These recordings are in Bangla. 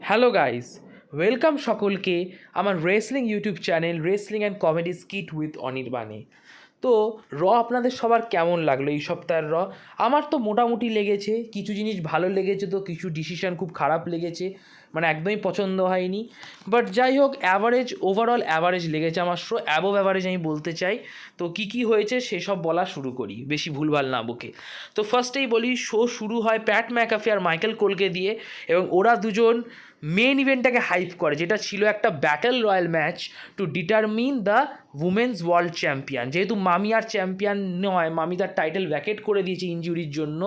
হ্যালো গাইস, ওয়েলকাম সকলকে আমার wrestling YouTube channel wrestling and comedy skit with অনির্বাণে। তো আপনাদের সবার কেমন লাগলো এই সপ্তাহের আমার তো মোটামুটি লেগেছে, কিছু জিনিস ভালো লেগেছে তো কিছু ডিসিশন খুব খারাপ লেগেছে, মানে একদমই পছন্দ হয়নি। বাট যাই হোক, অ্যাভারেজ ওভারঅল অ্যাভারেজ লেগেছে আমার শো, অ্যাবোভ অ্যাভারেজ আমি বলতে চাই। তো কী হয়েছে সেসব বলা শুরু করি, বেশি ভুলভাল না বকে। তো ফার্স্টেই বলি, শো শুরু হয় প্যাট ম্যাকাফে আর মাইকেল কোলকে দিয়ে, এবং ওরা দুজন মেন ইভেন্টটাকে হাইপ করে, যেটা ছিল একটা battle royal match to determine the women's world champion. যেহেতু মামি আর চ্যাম্পিয়ন নয়, মামি তার টাইটেল ভ্যাকেট করে দিয়েছে ইনজুরির জন্য,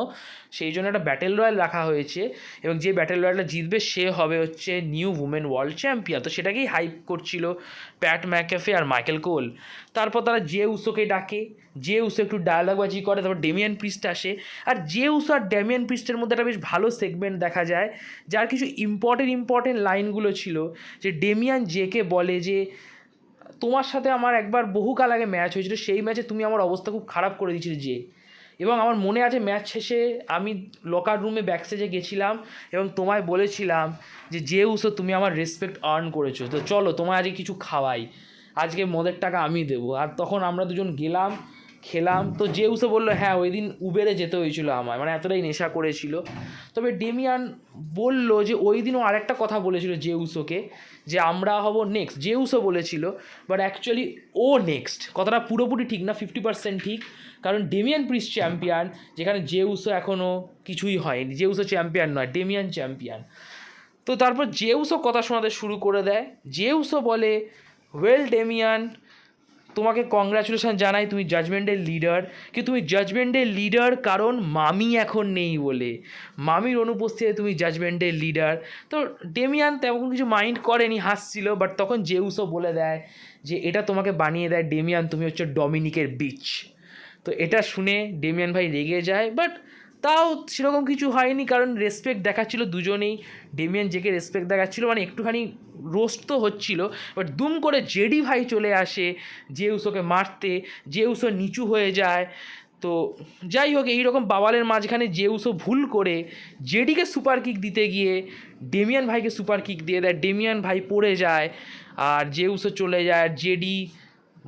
সেই জন্য একটা ব্যাটেল রয়্যাল রাখা হয়েছে, এবং যে ব্যাটেল রয়্যালটা জিতবে সে হবে হচ্ছে নিউ উমেন ওয়ার্ল্ড চ্যাম্পিয়ন। তো সেটাকেই হাইপ করছিল প্যাট ম্যাকাফে আর মাইকেল কোল। তারপর তারা জে উসোকে ডাকে, জে উসো একটু ডায়লগবাজি করে, তারপর ডেমিয়ান প্রিস্ট আসে। আর জে উসো আর ডেমিয়ান প্রিস্টের মধ্যে একটা বেশ ভালো সেগমেন্ট দেখা যায়, যার কিছু ইম্পর্টেন্ট লাইনগুলো ছিল। যে ডেমিয়ান জেকে বলে যে, তোমার সাথে আমার একবার বহুকাল আগে ম্যাচ হয়েছিল, সেই ম্যাচে তুমি আমার অবস্থা খুব খারাপ করে দিয়েছিলে জে। এবং আমার মনে আছে ম্যাচ শেষে আমি লকার রুমে ব্যাকস্টেজে গেছিলাম এবং তোমায় বলেছিলাম যে জে উসো তুমি আমার রেসপেক্ট আর্ন করেছো, তো চলো তোমায় আজকে কিছু খাওয়াই, আজকে মদের টাকা আমি দেবো। আর তখন আমরা দুজন গেলাম, খেলাম। তো জে উসো বললো হ্যাঁ ওই দিন উবেরে যেতে হয়েছিল আমার, মানে এতটাই নেশা করেছিল। তবে ডেমিয়ান বলল যে ওই দিনও আরেকটা কথা বলেছিল জে উসোকে, যে আমরা হব নেক্সট, জে উসো বলেছিল, বাট অ্যাকচুয়ালি ও নেক্সট। কথাটা পুরোপুরি ঠিক না, 50% ঠিক, কারণ ডেমিয়ান প্রিস্ট চ্যাম্পিয়ন, যেখানে জে উসো এখনও কিছুই হয়নি। জে উসো চ্যাম্পিয়ন নয়, ডেমিয়ান চ্যাম্পিয়ন। তো তারপর জে উসো কথা শোনাতে শুরু করে দেয়। জে উসো বলে, ওয়েল ডেমিয়ান, তোমাকে কংগ্রাচুলেশন জানাই, তুমি জাজমেন্টের লিডার। কি তুমি জাজমেন্টের লিডার কারণ মামি এখন নেই বলে, মামির অনুপস্থিতিতে তুমি জাজমেন্টের লিডার। তো ডেমিয়ান তেমন কিছু মাইন্ড করেনি, হাসছিল। বাট তখন জে উসো বলে দেয় যে এটা তোমাকে বানিয়ে দেয় ডেমিয়ান, তুমি হচ্ছে ডমিনিকের বিচ। তো এটা শুনে ডেমিয়ান ভাই রেগে যায়, বাট তাও সেরকম কিছু হয়নি, কারণ রেসপেক্ট দেখাচ্ছিল দুজনেই। ডেমিয়ান জেকে রেসপেক্ট দেখাচ্ছিল, মানে একটুখানি রোস্ট তো হচ্ছিল। বাট দুম করে জেডি ভাই চলে আসে জে উসোকে মারতে, জে উসো নিচু হয়ে যায়। তো যাই হোক, এইরকম বাওয়ালের মাঝখানে জে উসো ভুল করে জেডিকে সুপার কিক দিতে গিয়ে ডেমিয়ান ভাইকে সুপার কিক দিয়ে দেয়, ডেমিয়ান ভাই পড়ে যায় আর জে উসো চলে যায়। আর জেডি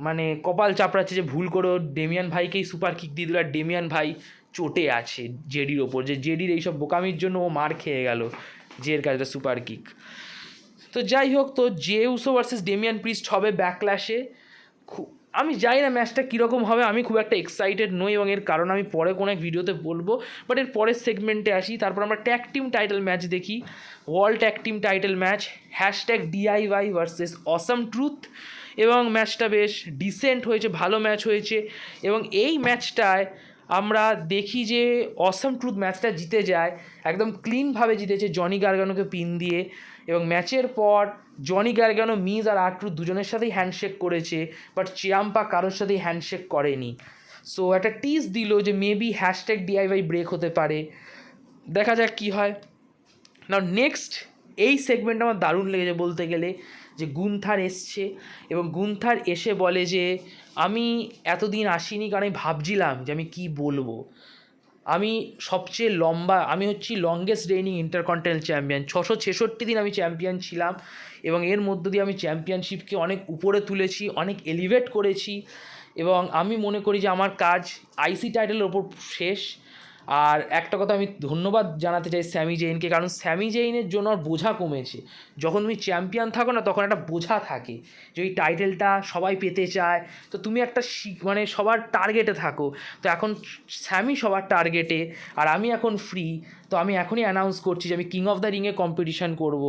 মানে কপাল চাপড়াচ্ছে যে ভুল করে ডেমিয়ান ভাইকেই সুপার কিক দিয়ে দিল, আর ডেমিয়ান ভাই চোটে আছে জেডির ওপর, যে জেডির এইসব বোকামির জন্য ও মার খেয়ে গেল জের কাছে সুপার কিক। তো যাই হোক, তো J Uso versus Damian priest হবে ব্যাকল্যাশে। আমি জানি না ম্যাচটা কীরকম হবে, আমি খুব একটা এক্সাইটেড নই, এবং এর কারণ আমি পরে কোনো এক ভিডিওতে বলবো। বাট এর পরের সেগমেন্টে আসি। তারপর আমরা ট্যাগ টিম টাইটেল ম্যাচ দেখি, world tag team title match, #DIY versus awesome truth. এবং ম্যাচটা বেশ ডিসেন্ট হয়েছে, ভালো ম্যাচ হয়েছে। এবং এই ম্যাচটায় আমরা দেখি যে অসাম ট্রুথ ম্যাচটা জিতে যায়, একদম ক্লিনভাবে জিতেছে জনি গারগানোকে পিন দিয়ে। এবং ম্যাচের পর জনি গারগানো, মিজ আর আর্ট্রুথ দুজনের সাথেই হ্যান্ডশেক করেছে, বাট চিয়াম্পা কারোর সাথেই হ্যান্ডশেক করেনি। সো একটা টিজ দিল যে মেবি #DIY ব্রেক হতে পারে, দেখা যাক কী হয়। না নেক্সট এই সেগমেন্ট আমার দারুণ লেগেছে বলতে গেলে, যে গুন্থার এসছে এবং গুন্থার এসে বলে যে আমি এতদিন আসিনি কারণ আমি ভাবছিলাম যে আমি কী বলবো। আমি সবচেয়ে লম্বা, আমি হচ্ছি লংগেস্ট রেইনিং ইন্টারকন্টিনেন্টাল চ্যাম্পিয়ন, 666 দিন আমি চ্যাম্পিয়ন ছিলাম, এবং এর মধ্য দিয়ে আমি চ্যাম্পিয়নশিপকে অনেক উপরে তুলেছি, অনেক এলিভেট করেছি। এবং আমি মনে করি যে আমার কাজ আইসি টাইটেলের ওপর শেষ। আর একটা কথা আমি ধন্যবাদ জানাতে চাই স্যামি জেইনকে, কারণ স্যামি জেইনের জন্য আর বোঝা কমেছে। যখন তুমি চ্যাম্পিয়ন থাকো না, তখন একটা বোঝা থাকে যে ওই টাইটেলটা সবাই পেতে চায়, তো তুমি একটা মানে সবার টার্গেটে থাকো। তো এখন স্যামি সবার টার্গেটে, আর আমি এখন ফ্রি। তো আমি এখনই অ্যানাউন্স করছি যে আমি কিং অফ দ্য রিংয়ে কম্পিটিশান করব,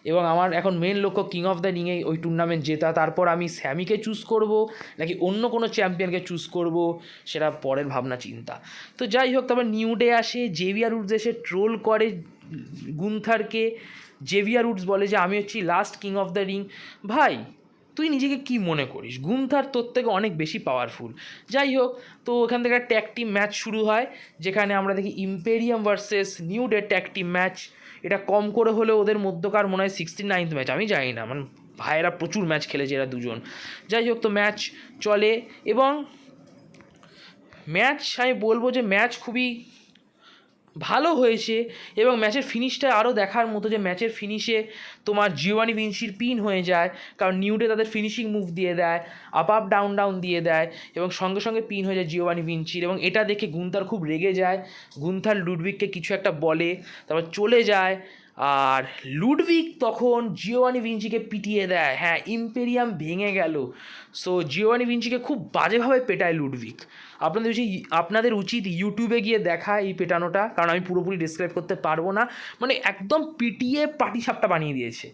এবং আমার এখন মেন লক্ষ্য কিং অফ দ্য রিংয়ে ওই টুর্নামেন্ট জেতা। তারপর আমি স্যামিকে চুজ করব নাকি অন্য কোনো চ্যাম্পিয়নকে চুজ করব, সেটা পরের ভাবনা চিন্তা। তো যাই হোক, তারপর নিউ ডে আসে, জেভিয়ার উডস এসে ট্রোল করে গুন্থারকে। জেভিয়ার উডস বলে যে আমি হচ্ছি last king of the ring. ভাই তুই নিজেকে কি মনে করিস? গুন্থার তোর থেকে অনেক বেশি পাওয়ারফুল। যাই হোক, তো ওখান থেকে ট্যাগ টিম ম্যাচ শুরু হয়, যেখানে আমরা দেখি imperium versus new day tag team match. এটা কম করে হলেও ওদের মধ্যকার মনে হয় 69th ম্যাচ, আমি জানি না, মানে ভাইয়েরা প্রচুর ম্যাচ খেলেছে এরা দুজন। যাই হোক, তো ম্যাচ চলে, এবং ম্যাচ আমি বলবো যে ম্যাচ খুবই ভালো হয়েছে এবং ম্যাচের ফিনিশটা আরও দেখার মতো, যে ম্যাচের ফিনিশে তোমার জিওভানি ভিঞ্চির পিন হয়ে যায়, কারণ নিউডে তাদের ফিনিশিং মুভ দিয়ে দেয়, আপ আপ ডাউন ডাউন দিয়ে দেয় এবং সঙ্গে সঙ্গে পিন হয়ে যায় জিওভানি ভিঞ্চির, এবং এটা দেখে গুন্থার খুব রেগে যায়। গুন্থার লুডভিককে কিছু একটা বলে, তারপর চলে যায়, আর লুডভিক তখন জিওভানি ভিঞ্চিকে পিটিয়ে দেয়। হ্যাঁ, ইম্পেরিয়াম ভেঙে গেল। সো জিওভানি ভিঞ্চিকে খুব বাজেভাবে পেটায় লুডভিক। আপনাদের উচিত ইউটিউবে গিয়ে দেখা এই পেটানোটা, কারণ আমি পুরোপুরি ডিসক্রাইব করতে পারবো না। মানে একদম পিটিয়ে পাটিসাপটা বানিয়ে দিয়েছে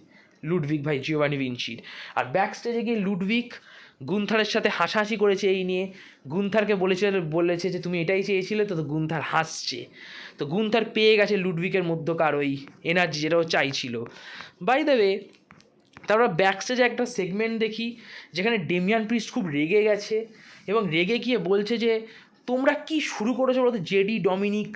লুডভিক ভাই জিওভানি ভিঞ্চির। আর ব্যাক স্টেজে গিয়ে লুডভিক গুন্থারের সাথে হাসাহাসি করেছে এই নিয়ে। গুন্থারকে বলেছে যে তুমি এটাই চেয়েছিলে, তো গুন্থার হাসছে। তো গুন্থার পেয়ে গেছে লুডভিকের মধ্যকার ওই এনার্জি, যেটাও চাইছিল। বাই দ্য ওয়ে, তারপর ব্যাক স্টেজে একটা সেগমেন্ট দেখি যেখানে ডেমিয়ান প্রিস্ট খুব রেগে গেছে এবং রেগে গিয়ে বলছে যে তোমরা কি শুরু করেছো বলতে, জেডি, ডমিনিক,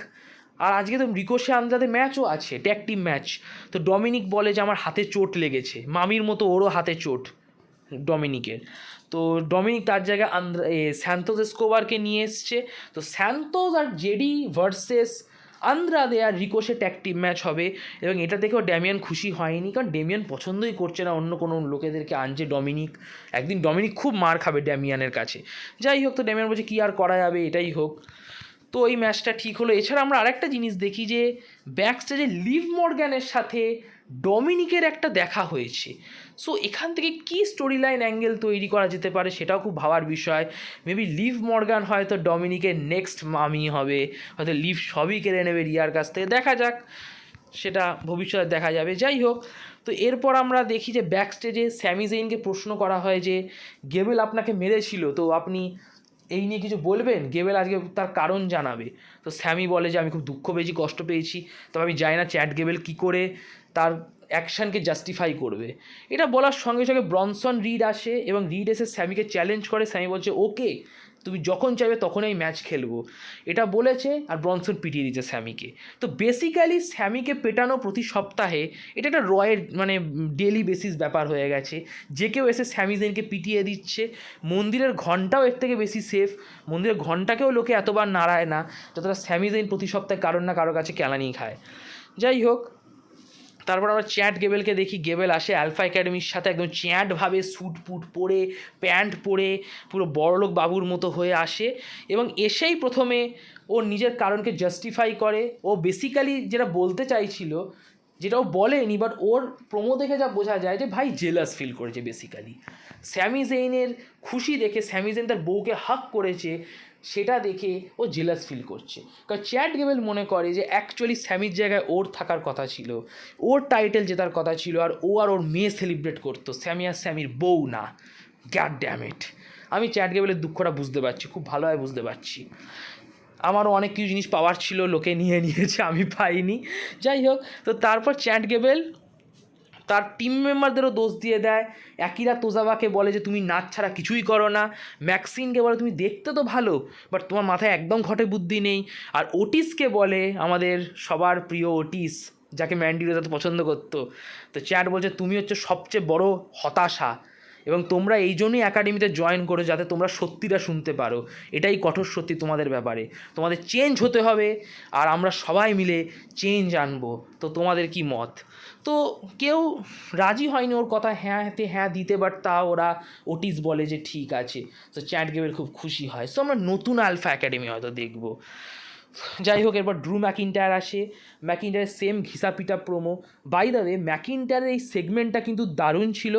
আর আজকে তো রিকোশে আন্দ্রাদের ম্যাচও আছে, ট্যাগ টিম ম্যাচ। তো ডমিনিক বলে যে আমার হাতে চোট লেগেছে, মামির মতো ওরও হাতে চোট ডমিনিকের। তো ডমিনিক তার জায়গায় স্যান্তোস এসকোবারকে নিয়ে এসছে। তো স্যান্তোস আর জেডি ভার্সেস আন্দ্রাদে আর রিকোশে ট্যাগ টিম ম্যাচ হবে, এবং এটা দেখেও ড্যামিয়ান খুশি হয়নি, কারণ ড্যামিয়ান পছন্দই করছে না অন্য কোনো লোকেদেরকে আনছে ডমিনিক। একদিন ডমিনিক খুব মার খাবে ড্যামিয়ানের কাছে। যাই হোক, তো ড্যামিয়ান বলছে কী আর করা যাবে, এটাই হোক। তো এই ম্যাচটা ঠিক হলো। এছাড়া আমরা আরেকটা জিনিস দেখি যে ব্যাক স্টেজে লিভ মর্গ্যানের সাথে ডমিনিকের একটা দেখা হয়েছে। সো এখান থেকে কী স্টোরি লাইন অ্যাঙ্গেল তৈরি করা যেতে পারে সেটাও খুব ভাবার বিষয়। মেবি লিভ মর্গ্যান হয়তো ডমিনিকের নেক্সট মামি হবে, হয়তো লিভ সবই কেড়ে নেবে রিয়ার কাছ থেকে, দেখা যাক, সেটা ভবিষ্যতে দেখা যাবে। যাই হোক, তো এরপর আমরা দেখি যে ব্যাক স্টেজে স্যামি জেইনকে প্রশ্ন করা হয় যে গেবেল আপনাকে মেরেছিল, তো আপনি এই নিয়ে কিছু বলবেন? গেবেল আজকে তার কারণ জানাবে। তো স্যামি বলে যে আমি খুব দুঃখ পেয়েছি, কষ্ট পেয়েছি, তবে আমি জানি না চ্যাট গেবেল কী করে তার অ্যাকশানকে জাস্টিফাই করবে। এটা বলার সঙ্গে সঙ্গে ব্রনসন রিড আসে এবং রিড এসে স্যামিকে চ্যালেঞ্জ করে। স্যামি বলছে ওকে, তুমি যখন চাইবে তখনই ম্যাচ খেলবো, এটা বলেছে, আর ব্রনসন পিটিয়ে দিচ্ছে স্যামিকে। তো বেসিক্যালি স্যামিকে পেটানো প্রতি সপ্তাহে এটা একটা রয়ের মানে ডেলি বেসিস ব্যাপার হয়ে গেছে। যে কেউ এসে স্যামি জেনকে পিটিয়ে দিচ্ছে। মন্দিরের ঘন্টাও এর থেকে বেশি সেফ, মন্দিরের ঘন্টাকেও লোকে এতবার নাড়ায় না যতটা স্যামি জেন প্রতি সপ্তাহে কারোর না কারোর কাছে কেলানি খায়। যাই হোক, তারপর আমরা চ্যাট গেবেলকে দেখি। গেবেল আসে অ্যালফা একাডেমির সাথে একদম চ্যাটভাবে স্যুট পুট পরে, প্যান্ট পরে, পুরো বড়লোক বাবুর মতো হয়ে আসে, এবং এসেই প্রথমে ওর নিজের কারণকে জাস্টিফাই করে। ও বেসিক্যালি যেটা বলতে চাইছিল, যেটা ও বলেনি, বাট ওর প্রোমো দেখে যা বোঝা যায় যে ভাই জেলাস ফিল করেছে বেসিক্যালি। স্যামি জেইনের খুশি দেখে, স্যামি জেইন তার বউকে হাক করেছে, সেটা দেখে ও জেলাস ফিল করছে। কারণ চ্যাট গেবেল মনে করে যে অ্যাকচুয়ালি স্যামির জায়গায় ওর থাকার কথা ছিল, ওর টাইটেল জেতার কথা ছিল, আর ওর মেয়ে সেলিব্রেট করতো, স্যামি আর স্যামির বউ না। গ্যাড ড্যাম ইট! আমি চ্যাট গেবেলের দুঃখটা বুঝতে পারছি, খুব ভালোভাবে বুঝতে পারছি। আমারও অনেক কিছু জিনিস পাওয়ার ছিল, লোকে নিয়ে নিয়েছে, আমি পাইনি। যাই হোক, তো তারপর চ্যাট গেবেল তার টিম মেম্বারদেরও দোষ দিয়ে দেয়। অ্যাকিরা তোজাওয়াকে বলে যে তুমি নাচ ছাড়া কিছুই করো না। ম্যাক্সিনকে বলে তুমি দেখতে তো ভালো, বাট তোমার মাথায় একদম ঘটে বুদ্ধি নেই। আর ওটিসকে বলে, আমাদের সবার প্রিয় ওটিস, যাকে ম্যান্ডি রোজ এত পছন্দ করতো, তো চ্যাট বলছে তুমি হচ্ছে সবচেয়ে বড় হতাশা, এবং তোমরা এই জন্যই একাডেমিতে জয়েন করো যাতে তোমরা সত্যিটা শুনতে পারো। এটাই কঠোর সত্যি তোমাদের ব্যাপারে, তোমাদের চেঞ্জ হতে হবে, আর আমরা সবাই মিলে চেঞ্জ আনবো। তো তোমাদের কি মত? তো কেউ রাজি হয়নি ওর কথা হ্যাঁ দিতে, বাট তা ওরা ওটিস বলে যে ঠিক আছে। তো চ্যাট গেবেল খুব খুশি হয়। সো আমরা নতুন আলফা একাডেমি হয়তো দেখবো। যাই হোক, এরপর ড্রু ম্যাকিন্টায়ার আসে। ম্যাকিন্টায়ারের সেম ঘিসাপিটা প্রোমো। বাই দ্য ওয়ে, ম্যাকিন্টায়ারের এই সেগমেন্টটা কিন্তু দারুণ ছিল।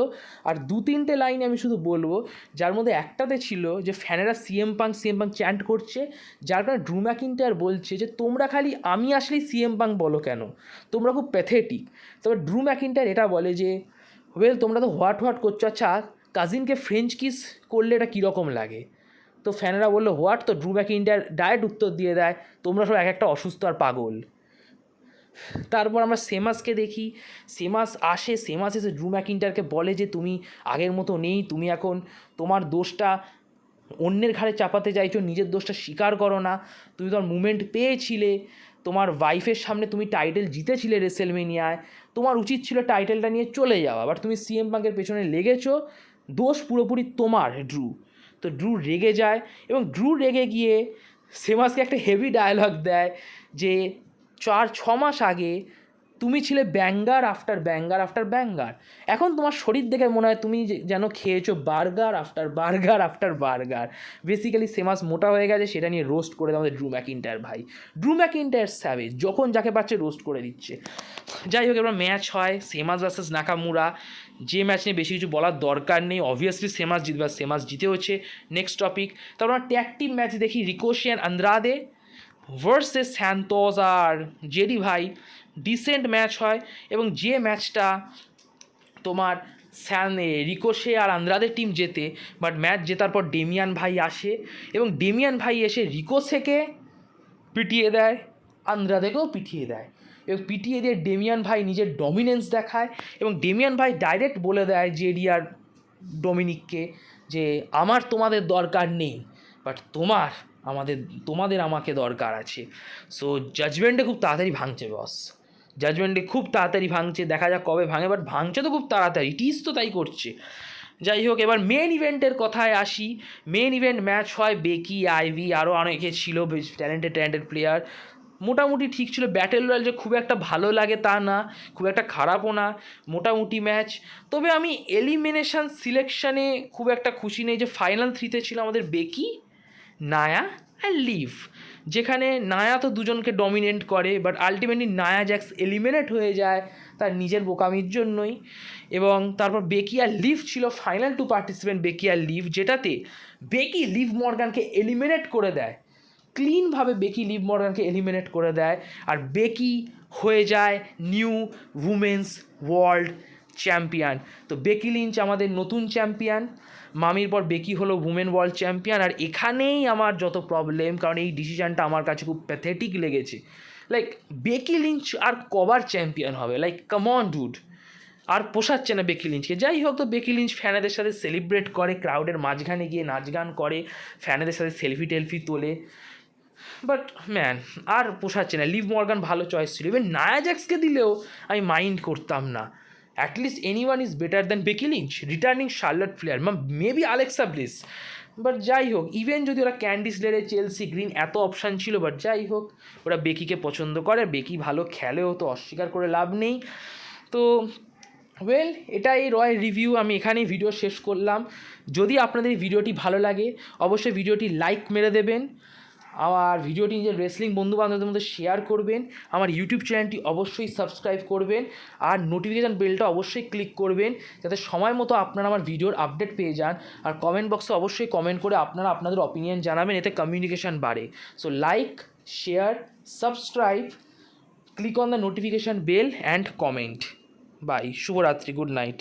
আর 2-3টে লাইন আমি শুধু বলবো, যার মধ্যে একটাতে ছিল যে ফ্যানেরা সিএম পাঙ্ক চ্যান্ট করছে, যার কারণে ড্রু ম্যাকিন্টায়ার বলছে যে তোমরা খালি আমি আসলেই সিএম পাঙ্ক বলো কেন, তোমরা খুব প্যাথেটিক। তবে ড্রু ম্যাকিন্টায়ার এটা বলে যে ওয়েল, তোমরা তো হোয়াট করছো, আচ্ছা কাজিনকে ফ্রেঞ্চ কিস করলে এটা কীরকম লাগে? তো ফ্যানেরা বললো হোয়াট? তো ড্রু ম্যাকিন্টায়ার ডায়েট উত্তর দিয়ে দেয়, তোমরা সব এক একটা অসুস্থ আর পাগল। তারপর আমরা সেমাসকে দেখি। সেমাস এসে ড্রু ম্যাকিন্টায়ারকে বলে যে তুমি আগের মতো নেই, তুমি এখন তোমার দোষটা অন্যের ঘাড়ে চাপাতে চাইছো, নিজের দোষটা স্বীকার করো না। তুমি তোমার মুভমেন্ট পেয়েছিলে, তোমার ওয়াইফের সামনে তুমি টাইটেল জিতেছিলে রেসেলমেনিয়ায়, তোমার উচিত ছিল টাইটেলটা নিয়ে চলে যাওয়া, বাট তুমি সিএম পাঙ্কের পেছনে লেগেছো, দোষ পুরোপুরি তোমার ড্রু। তো ড্রু রেগে যায়, এবং ড্রু রেগে গিয়ে সেমাসকে একটা হেভি ডায়লগ দেয় যে 4-6 মাস আগে তুমি ছিলে banger after banger after banger, এখন তোমার শরীর দেখে মনে হয় তুমি যেন খেয়েছো burger after burger after burger. Basically Sheamus মোটা হয়ে গেছে, সেটা নিয়ে রোস্ট করে দেয় আমাদের ড্রু ম্যাকিন্টায়ার ভাই। ড্রু ম্যাকিন্টায়ার স্যাভেজ, যখন যাকে পাচ্ছে রোস্ট করে দিচ্ছে। যাই হোক, এবার ম্যাচ হয় সেমাস ভার্সেস নাকামুরা, যে ম্যাচ নিয়ে বেশি কিছু বলার দরকার নেই, অবভিয়াসলি সেমাস জিতবে, সেমাস জিতে হচ্ছে। নেক্সট টপিক, তারপর আমরা ট্যাগ টিম ম্যাচ দেখি Ricochet and Andrade versus Santos আর জেডি ভাই। ডিসেন্ট ম্যাচ হয় এবং যে ম্যাচটা তোমার রিকোশে আর আন্দ্রাদের টিম জেতে, বাট ম্যাচ জেতার পর ডেমিয়ান ভাই আসে এবং ডেমিয়ান ভাই এসে রিকোশেকে পিটিয়ে দেয়, আন্দ্রাদেকেও পিটিয়ে দেয় এবং পিটিয়ে দিয়ে ডেমিয়ান ভাই নিজের ডমিনেন্স দেখায় এবং ডেমিয়ান ভাই ডাইরেক্ট বলে দেয় জেডি আর ডমিনিককে যে আমার তোমাদের দরকার নেই, বাট তোমাদের আমাকে দরকার আছে। সো জাজমেন্টে খুব তাড়াতাড়ি ভাঙছে বস, জাজমেন্টে খুব তাড়াতাড়ি ভাঙছে, দেখা যাক কবে ভাঙে, বাট ভাঙছে তো খুব তাড়াতাড়ি, টিস তো তাই করছে। যাই হোক, এবার মেন ইভেন্টের কথায় আসি। মেন ইভেন্ট ম্যাচ হয় বেকি, আইভি, আরও অনেকে ছিল বেশ ট্যালেন্টেড প্লেয়ার, মোটামুটি ঠিক ছিল। ব্যাটেল রয়্যাল যে খুব একটা ভালো লাগে তা না, খুব একটা খারাপও না, মোটামুটি ম্যাচ। তবে আমি এলিমিনেশন সিলেকশানে খুব একটা খুশি নেই যে ফাইনাল 3-তে ছিল আমাদের বেকি, নায়া অ্যান্ড লিভ, যেখানে নায়া তো দুজনকে ডমিনেট করে, বাট আলটিমেটলি নায়া জ্যাক্স এলিমিনেট হয়ে যায় তার নিজের বোকামির জন্যই। এবং তারপর বেকি আর লিভ ছিল ফাইনাল 2 পার্টিসিপেন্ট, বেকি আর লিভ, যেটাতে বেকি লিভ মর্গানকে এলিমিনেট করে দেয়, ক্লিনভাবে বেকি লিভ মর্গানকে এলিমিনেট করে দেয়, আর বেকি হয়ে যায় নিউ উমেন্স ওয়ার্ল্ড চ্যাম্পিয়ন। তো বেকি লিঞ্চ আমাদের নতুন চ্যাম্পিয়ন, মামির পর বেকি হলো উমেন ওয়ার্ল্ড চ্যাম্পিয়ন। আর এখানেই আমার যত প্রবলেম, কারণ এই ডিসিশানটা আমার কাছে খুব প্যাথেটিক লেগেছে। লাইক বেকি লিঞ্চ আর কবার চ্যাম্পিয়ন হবে? লাইক কাম অন ডুড, আর পোষাচ্ছে না বেকি লিঞ্চকে। যাই হোক, তো বেকি লিঞ্চ ফ্যানেদের সাথে সেলিব্রেট করে, ক্রাউডের মাঝখানে গিয়ে নাচ গান করে, ফ্যানেদের সাথে সেলফি টেলফি তোলে, বাট ম্যান আর পোষাচ্ছে না। লিভ মর্গান ভালো চয়েস ছিল, ইভেন নায়া জ্যাক্সকে দিলেও আমি মাইন্ড করতাম না। At least anyone is better than Becky Lynch, returning Charlotte Flair, maybe Alexa Bliss. But যাই হোক, ইভেন যদি ওরা ক্যান্ডিস লেরে, চেলসি গ্রিন এত অপশান ছিল, বাট যাই হোক, ওরা বেকিকে পছন্দ করে, বেকি ভালো খেলেও, তো অস্বীকার করে লাভ নেই। তো ওয়েল, এটাই রয় রিভিউ, আমি এখানেই ভিডিও শেষ করলাম। যদি আপনাদের এই ভিডিওটি ভালো লাগে, অবশ্যই ভিডিওটি লাইক মেরে দেবেন, আমার ভিডিওটি নিজের রেসলিং বন্ধুবান্ধবদের মধ্যে শেয়ার করবেন, আমার ইউটিউব চ্যানেলটি অবশ্যই সাবস্ক্রাইব করবেন, আর নোটিফিকেশান বেলটা অবশ্যই ক্লিক করবেন, যাতে সময় মতো আপনারা আমার ভিডিওর আপডেট পেয়ে যান। আর কমেন্ট বক্সে অবশ্যই কমেন্ট করে আপনারা আপনাদের অপিনিয়ন জানাবেন, এতে কমিউনিকেশান বাড়ে। So like, share, subscribe, click on the notification bell and comment. Bye, শুভরাত্রি, গুড নাইট।